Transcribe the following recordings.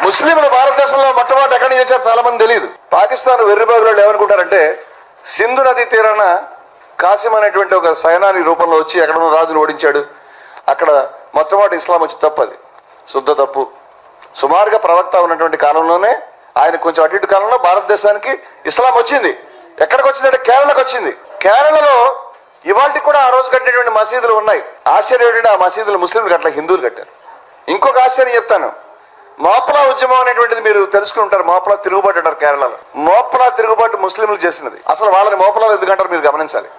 ముస్లింలు భారతదేశంలో మొట్టమొదటి ఎక్కడి నుంచి వచ్చారు చాలా మంది తెలియదు. పాకిస్తాన్ వెర్రిబాగులు ఏమనుకుంటారంటే సింధు నది తీరాన కాసిం అనేటువంటి ఒక సైనాని రూపంలో వచ్చి ఎక్కడో రాజును ఓడించాడు, అక్కడ మొట్టమొదటి ఇస్లాం వచ్చి తప్పు. అది శుద్ధ తప్పు. సుమారుగా ప్రవక్త ఉన్నటువంటి కాలంలోనే ఆయన కొంచెం అటు ఇటు కాలంలో భారతదేశానికి ఇస్లాం వచ్చింది. ఎక్కడికి వచ్చిందంటే కేరళకు వచ్చింది. కేరళలో ఇవాళకి కూడా ఆ రోజు కట్టినటువంటి మసీదులు ఉన్నాయి. ఆశ్చర్యం ఏంటంటే ఆ మసీదులు ముస్లింలు కట్టారు, హిందువులు కట్టారు. ఇంకొక ఆశ్చర్యం చెప్తాను. మోపలా ఉద్యమం అనేటువంటిది మీరు తెలుసుకుని ఉంటారు. మోపలా తిరుగుబాటు అంటారు కేరళలో. మోపలా తిరుగుబాటు ముస్లింలు చేసినది. అసలు వాళ్ళని మోపలాలు ఎందుకంటారు మీరు గమనించాలి.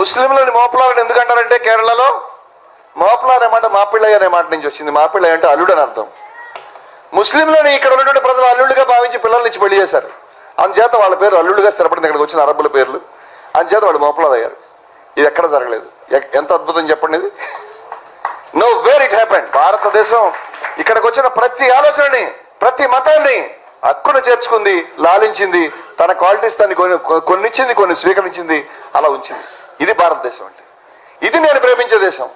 ముస్లింలని మోపలాలను ఎందుకంటారంటే కేరళలో మోపలా అనే మాట మాపిళ్ళయ్య అనే మాట నుంచి వచ్చింది. మాపిళ్ళయ్య అంటే అల్లుడు అని అర్థం. ముస్లింలని ఇక్కడ ఉన్నటువంటి ప్రజలు అల్లుడిగా భావించి పిల్లల నుంచి పెళ్లి చేశారు. అందుచేత వాళ్ళ పేరు అల్లుడిగా స్థిరపడింది. ఇక్కడికి వచ్చిన అరబ్బుల పేర్లు అందుచేత వాళ్ళు మోపలాలు అయ్యారు. ఇది ఎక్కడ జరగలేదు. ఎంత అద్భుతం చెప్పండి ఇది. Know where it happened. భారతదేశం ఇక్కడికి వచ్చిన ప్రతి ఆలోచనని ప్రతి మతాన్ని హక్కును చేర్చుకుంది, లాలించింది, తన క్వాలిటీస్ దాన్ని కొన్నిచ్చింది, కొన్ని స్వీకరించింది, అలా ఉంచింది. ఇది భారతదేశం అంటే. ఇది నేను ప్రేమించే దేశం.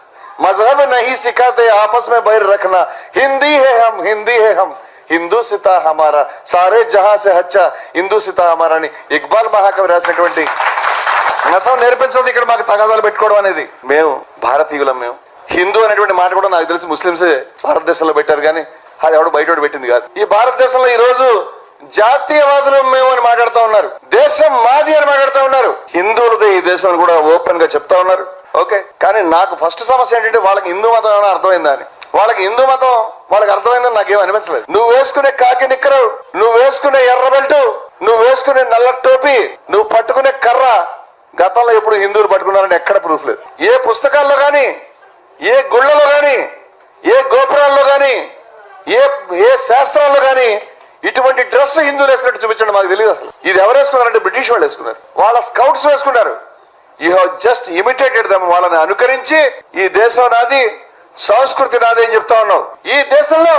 మజహబ్ నహీ సిఖాతే ఆపస్ మే బైర్ రఖనా, హిందీ హే హమ్, హిందీ హే హమ్, హిందూ సితా హమారా, సారే జహా సే హచ్చా హిందూ సితా హమారా అని ఇక్బాల్ మహాకవి రాసినటువంటి మతం నేర్పించదు ఇక్కడ మాకు తగాదాలు పెట్టుకోవడం అనేది. మేము భారతీయులం. మేము హిందూ అనేటువంటి మాట కూడా నాకు తెలిసి ముస్లింసే భారతదేశంలో పెట్టారు, కానీ అది ఎవడు బయట పెట్టింది కాదు. ఈ భారతదేశంలో ఈ రోజు జాతీయవాదులు మేము అని మాట్లాడుతూ ఉన్నారు, దేశం మాది అని మాట్లాడుతూ ఉన్నారు. హిందువులది ఈ దేశం కూడా ఓపెన్ గా చెప్తా ఉన్నారు. ఓకే, కానీ నాకు ఫస్ట్ సమస్య ఏంటంటే వాళ్ళకి హిందూ మతం ఏమైనా అర్థమైందా అని. వాళ్ళకి హిందూ మతం వాళ్ళకి అర్థమైందని నాకేం అనిపించలేదు. నువ్వు వేసుకునే కాకి నిక్కరు, నువ్వు వేసుకునే ఎర్ర బెల్ట్, నువ్వు వేసుకునే నల్ల టోపీ, నువ్వు పట్టుకునే కర్ర గతంలో ఎప్పుడు హిందువులు పట్టుకున్నారని ఎక్కడ ప్రూఫ్ లేదు. ఏ పుస్తకాల్లో కానీ, ఏ గుళ్ళలో కానీ, ఏ గోపురాల్లో కానీ, ఏ శాస్త్రాల్లో కానీ ఇటువంటి డ్రెస్ హిందువులు వేసినట్టు చూపించండి మాకు తెలియదు. అసలు ఇది ఎవరు వేసుకున్నారంటే బ్రిటిష్ వాళ్ళు వేసుకున్నారు. వాళ్ళ స్కౌట్స్ వేసుకున్నారు. You have just imitated them. వాళ్ళని అనుకరించి ఈ దేశం నాది, సంస్కృతి నాది అని చెప్తా ఉన్నావు. ఈ దేశంలో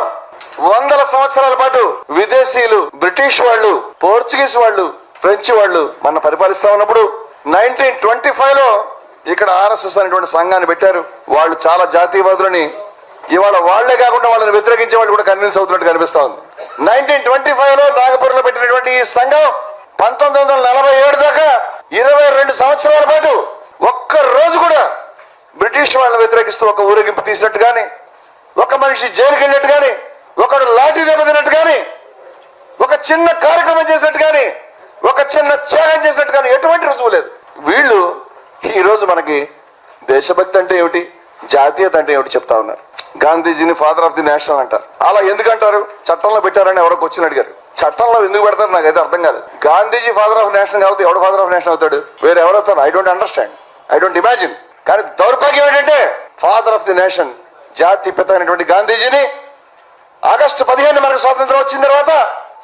100 సంవత్సరాల పాటు విదేశీయులు, బ్రిటిష్ వాళ్ళు, పోర్చుగీస్ వాళ్ళు, ఫ్రెంచ్ వాళ్ళు మన పరిపాలిస్తా ఉన్నప్పుడు 1925లో ఇక్కడ ఆర్ఎస్ఎస్ అనేటువంటి సంఘాన్ని పెట్టారు. వాళ్ళు చాలా జాతీయవాదులని ఇవాళ వాళ్లే కాకుండా వాళ్ళని వ్యతిరేకించే వాళ్ళు కూడా కన్విన్స్ అవుతున్నట్టు కనిపిస్తా ఉంది. 1925లో నాగపూర్లో పెట్టినటువంటి ఈ సంఘం 1947 దాకా 22 సంవత్సరాల పాటు ఒక్క రోజు కూడా బ్రిటిష్ వాళ్ళని వ్యతిరేకిస్తూ ఒక ఊరేగింపు తీసినట్టు కానీ, ఒక మనిషి జైలుకి వెళ్ళినట్టు కానీ, ఒకడు లాఠీ దెబ్బతిన్నట్టు కానీ, ఒక చిన్న కార్యక్రమం చేసినట్టు కానీ, ఒక చిన్న త్యాగం చేసినట్టు కానీ ఎటువంటి రుజువు లేదు. వీళ్ళు ఈ రోజు మనకి దేశభక్తి అంటే ఏమిటి, జాతీయత అంటే ఏమిటి చెప్తా ఉన్నారు. గాంధీజీని ఫాదర్ ఆఫ్ ది నేషన్ అంటారు. అలా ఎందుకంటారు? చట్టంలో పెట్టారని ఎవరో క్వశ్చన్ అడిగారు. చట్టంలో ఎందుకు పెడతారు నాకైతే అర్థం కాదు. గాంధీజీ ఫాదర్ ఆఫ్ నేషన్ కాబట్టి ఎవడు ఫాదర్ ఆఫ్ నేషన్ అవుతాడు? వేరే ఎవరవుతారు? I don't understand, I don't imagine. కానీ దౌర్భాగ్యం ఏంటంటే ఫాదర్ ఆఫ్ ది నేషన్, జాతి పిత అయినటువంటి గాంధీజీని ఆగస్టు 15 మనకు స్వాతంత్రం వచ్చిన తర్వాత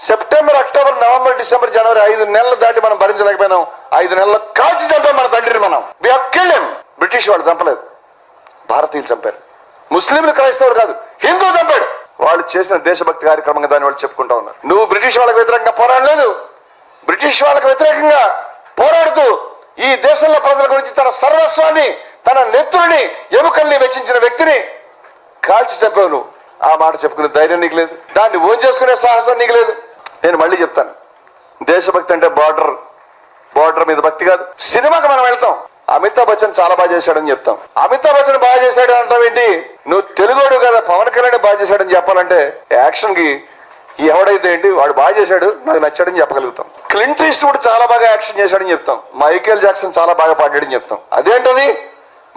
సెప్టెంబర్, అక్టోబర్, నవంబర్, డిసెంబర్, జనవరి 5 నెలలు దాటి మనం భరించలేకపోయినాం. 5 నెలలు కాల్చి చంపాం మన తండ్రిని. మనం we have killed him. British వాళ్ళు చంపలేదు, భారతీయులు చంపారు. ముస్లింలు, క్రైస్తవులు కాదు, హిందూ చంపాడు. వాళ్ళు చేసిన దేశభక్తి కార్యక్రమంగా దాన్ని వాళ్ళు చెప్పుకుంటా ఉన్నారు. నువ్వు బ్రిటిష్ వాళ్ళకి వ్యతిరేకంగా పోరాడలేదు. బ్రిటిష్ వాళ్ళకి వ్యతిరేకంగా పోరాడుతూ ఈ దేశంలో ప్రజల గురించి తన సర్వస్వాన్ని, తన నెత్తుని, ఎముకల్ని వెచ్చించిన వ్యక్తిని కాల్చి చంపావు నువ్వు. ఆ మాట చెప్పుకునే ధైర్యం నీకు లేదు, దాన్ని ఓన్ చేసుకునే సాహసం నీకు లేదు. నేను మళ్ళీ చెప్తాను, దేశభక్తి అంటే బార్డర్ మీద భక్తి కాదు. సినిమాకి మనం వెళ్తాం, అమితాబ్ బచ్చన్ చాలా బాగా చేశాడని చెప్తాం. అమితాబ్ బచ్చన్ బాగా చేశాడు అంటావు ఏంటి? నువ్వు తెలుగోడు కదా, పవన్ కళ్యాణ్ బాగా చేశాడని చెప్పాలంటే యాక్షన్ కి ఎవడైతే ఏంటి వాడు బాగా చేశాడు, నాకు నచ్చాడని చెప్పగలుగుతాం. క్లింట్ ఈస్ట్వుడ్ చాలా బాగా యాక్షన్ చేశాడని చెప్తాం. మైకేల్ జాక్సన్ చాలా బాగా పాడాడని చెప్తాం. అదేంటది?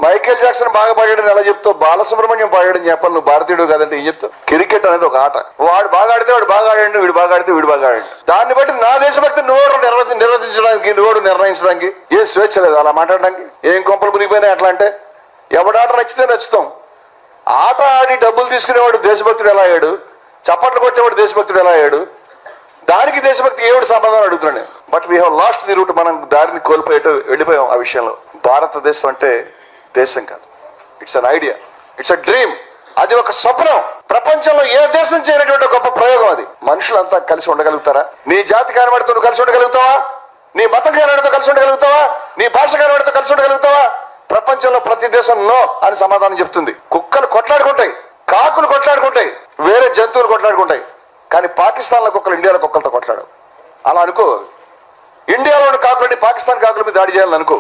మైకేల్ జాక్సన్ బాగా పాడాడని ఎలా చెప్తావు? బాలసుబ్రహ్మణ్యం పాడాడని చెప్పాలి. నువ్వు భారతీయుడు కాదంటే ఏం చెప్తావు? క్రికెట్ అనేది ఒక ఆట. వాడు బాగా ఆడితే వాడు బాగా ఆడాడు, వీడు బాగా ఆడితే వీడు బాగా ఆడాడు. దాన్ని బట్టి నా దేశభక్తి నువ్వు నిర్వచించడానికి, నువ్వు నిర్ణయించడానికి ఏ స్వేచ్ఛ లేదు అలా మాట్లాడడానికి. ఏం కొంపలు మునిగిపోయినాయి అట్లా అంటే? ఎవడాట నచ్చితే నచ్చుతాం. ఆట ఆడి డబ్బులు తీసుకునేవాడు దేశభక్తుడు ఎలా అయ్యాడు? చప్పట్లు కొట్టేవాడు దేశభక్తుడు ఎలా అయ్యాడు? దానికి దేశభక్తి ఏమిటి సంబంధం అడుగుతున్నాను. But we have lost the root. మనం దారిని కోల్పోయేట వెళ్ళిపోయాం ఆ విషయంలో. భారతదేశం అంటే దేశం కాదు, it's an idea, it's a dream. అది ఒక స్వప్నం. ప్రపంచంలో ఏ దేశం చేయనటువంటి గొప్ప ప్రయోగం అది. మనుషులంతా కలిసి ఉండగలుగుతారా? నీ జాతి కానివాడితో నువ్వు కలిసి ఉండగలుగుతావా? నీ మతం కానివాడితో కలిసి ఉండగలుగుతావా? నీ భాష కానివాడితో కలిసి ఉండగలుగుతావా? ప్రపంచంలో ప్రతి దేశం నో అని సమాధానం చెప్తుంది. కుక్కలు కొట్లాడుకుంటాయి, కాకులు కొట్లాడుకుంటాయి, వేరే జంతువులు కొట్లాడుకుంటాయి, కానీ పాకిస్తాన్లో కుక్కలు ఇండియాలో కుక్కలతో కొట్లాడు. అలా అనుకో. ఇండియాలోని కాకులని పాకిస్తాన్ కాకుల మీద దాడి చేయాలని అనుకో.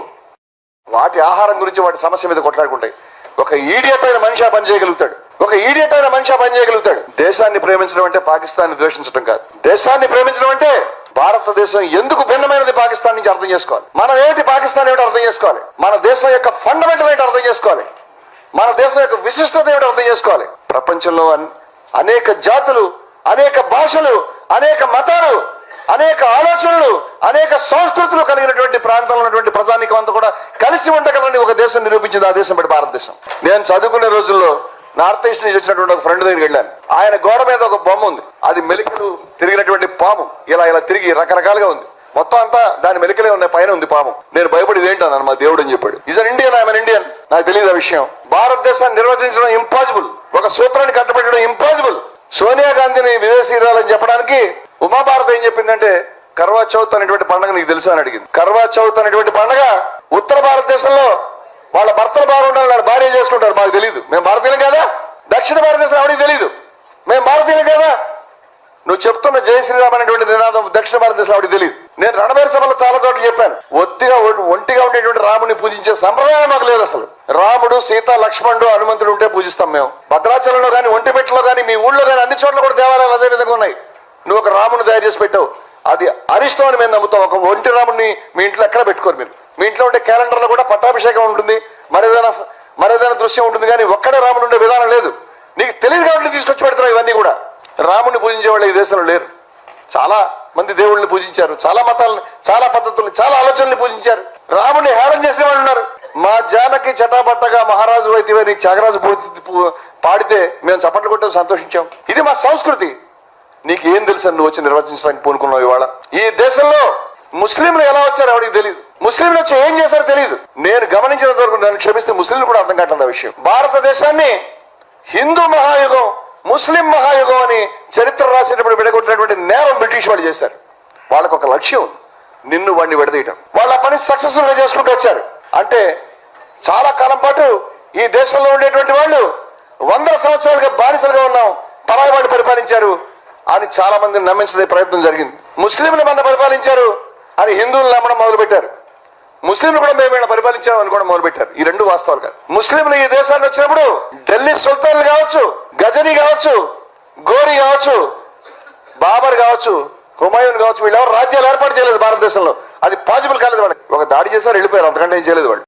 వాటి ఆహారం గురించి వాటి సమస్య మీద కొట్లాడుకుంటాయి. ఒక ఈడియట్ అయిన మనిషి పని చేయగలుగుతాడు. ఒక ఈడియట్ అయిన మనిషి పని చేయగలుగుతాడు. దేశాన్ని ప్రేమించడం అంటే పాకిస్తాన్ని ద్వేషించడం కాదు. దేశాన్ని ప్రేమించడం అంటే భారతదేశం ఎందుకు భిన్నమైనది పాకిస్తాన్ నుంచి అర్థం చేసుకోవాలి. మనం ఏంటి, పాకిస్తాన్ ఏమిటి అర్థం చేసుకోవాలి. మన దేశం యొక్క ఫండమెంటల్ ఏంటి అర్థం చేసుకోవాలి. మన దేశం యొక్క విశిష్టత ఏమిటి అర్థం చేసుకోవాలి. ప్రపంచంలో అనేక జాతులు, అనేక భాషలు, అనేక మతాలు, అనేక ఆలోచనలు, అనేక సంస్కృతులు కలిగినటువంటి ప్రాంతంలో ఉన్నటువంటి ప్రజానికం అంతా కూడా కలిసి ఉండగలని ఒక దేశం నిరూపించింది. ఆ దేశం బట్టి భారతదేశం. నేను చదువుకునే రోజుల్లో నార్త్ ఈస్ట్ నుంచి వచ్చినటువంటి ఒక ఫ్రెండ్ దగ్గరికి వెళ్ళాను. ఆయన గోడ మీద ఒక బొమ్మ ఉంది. అది మెలికలు తిరిగినటువంటి పాము. ఇలా ఇలా తిరిగి రకరకాలుగా ఉంది. మొత్తం అంతా దాని మెలికలే ఉన్నాయి, పైన ఉంది పాము. నేను భయపడి ఏంటన్నాను, మా దేవుడు అని చెప్పాడు. Is an Indian, I'm an Indian. నాకు తెలియదు ఆ విషయం. భారతదేశాన్ని నిర్వచించడం ఇంపాసిబుల్, ఒక సూత్రాన్ని కట్టబెట్టడం ఇంపాసిబుల్. సోనియా గాంధీని విదేశీయురాలని చెప్పడానికి ఉమాభారత్ ఏం చెప్పిందంటే, కర్వా చౌత్ అనేటువంటి పండుగ నీకు తెలుసా అని అడిగింది. కర్వా చౌత్ అనేటువంటి పండుగ ఉత్తర భారతదేశంలో వాళ్ళ భర్తలు బాగుండాలి, వాళ్ళ భార్య చేసుకుంటారు. మాకు తెలియదు, మేము భారతీయులు కదా. దక్షిణ భారతదేశం ఆవిడికి తెలియదు, మేము భారతీయులు కదా. నువ్వు చెప్తున్న జై శ్రీరామ్ అనేటువంటి నినాదం దక్షిణ భారతదేశం ఆవిడికి తెలియదు. నేను రణబేర సభలో చాలా చోట్ల చెప్పాను, ఒంటిగా ఉండేటువంటి రాముని పూజించే సంప్రదాయం మాకు లేదు అసలు. రాముడు, సీత, లక్ష్మణుడు, హనుమంతుడు ఉంటే పూజిస్తాం మేము. భద్రాచలంలో కానీ, ఒంటిమిట్టలో కానీ, మీ ఊళ్ళో కానీ అన్ని చోట్ల కూడా దేవాలయాలు అదే విధంగా ఉన్నాయి. నువ్వు ఒక రాముని తయారు చేసి పెట్టావు, అది అరిష్టం అని మేము నమ్ముతాం. ఒక ఒంటి రాముడిని మీ ఇంట్లో ఎక్కడ పెట్టుకోరు మీరు. మీ ఇంట్లో ఉండే క్యాలెండర్లో కూడా పట్టాభిషేకం ఉంటుంది, మరేదైనా దృశ్యం ఉంటుంది, కానీ ఒక్కడే రాముడు ఉండే విధానం లేదు. నీకు తెలియదు కాబట్టి తీసుకొచ్చి పెడుతున్నావు ఇవన్నీ కూడా. రాముడిని పూజించే వాళ్ళు ఈ దేశంలో లేరు. చాలా మంది దేవుళ్ళని పూజించారు, చాలా మతాలను, చాలా పద్ధతులను, చాలా ఆలోచనలు పూజించారు. రాముడిని హేళన చేసే వాళ్ళు ఉన్నారు. మా జానకి చటాపట్టగా మహారాజు అయితే నీ త్యాగరాజు పాడితే మేము చప్పట్లు కొట్టాం, సంతోషించాం. ఇది మా సంస్కృతి. నీకు ఏం తెలుసు నువ్వు వచ్చి నిర్వచించడానికి పూనుకున్నావు ఇవాళ. ఈ దేశంలో ముస్లింలు ఎలా వచ్చారు ఎవరికి తెలియదు. ముస్లింలు వచ్చి ఏం చేశారో తెలియదు. నేను గమనించినంత వరకు, నన్ను క్షమిస్తే, ముస్లింలు కూడా అర్థం కావట్లేదు ఆ విషయం. భారతదేశాన్ని హిందూ మహాయుగం, ముస్లిం మహాయుగం అని చరిత్ర రాసేటప్పుడు విడగొట్టినటువంటి నేరం బ్రిటిష్ వాళ్ళు చేశారు. వాళ్ళకు ఒక లక్ష్యం, నిన్ను వాడిని విడదీయటం. వాళ్ళ పని సక్సెస్ఫుల్ గా చేసుకుంటూ వచ్చారు. అంటే చాలా కాలం పాటు ఈ దేశంలో ఉండేటువంటి వాళ్ళు 100 సంవత్సరాలుగా బానిసలుగా ఉన్నాం, పరాయి వాళ్ళు పరిపాలించారు అని చాలా మందిని నమ్మించే ప్రయత్నం జరిగింది. ముస్లింలు మన పరిపాలించారు అని హిందువులు నమ్మడం మొదలుపెట్టారు. ముస్లింలు కూడా మేము వీళ్ళని పరిపాలించాము అని కూడా మొదలుపెట్టారు. ఈ రెండు వాస్తవాలు కాదు. ముస్లింలు ఈ దేశాన్ని వచ్చినప్పుడు ఢిల్లీ సుల్తాన్లు కావచ్చు, గజనీ కావచ్చు, గోరీ కావచ్చు, బాబర్ కావచ్చు, హుమాయూన్ కావచ్చు, వీళ్ళు ఎవరు రాజ్యాలు ఏర్పాటు చేయలేదు భారతదేశంలో. అది పాసిబుల్ కాలేదు వాళ్ళకి. ఒక దాడి చేశారు, వెళ్ళిపోయారు, అంతకంటే ఏం చేయలేదు వాళ్ళు.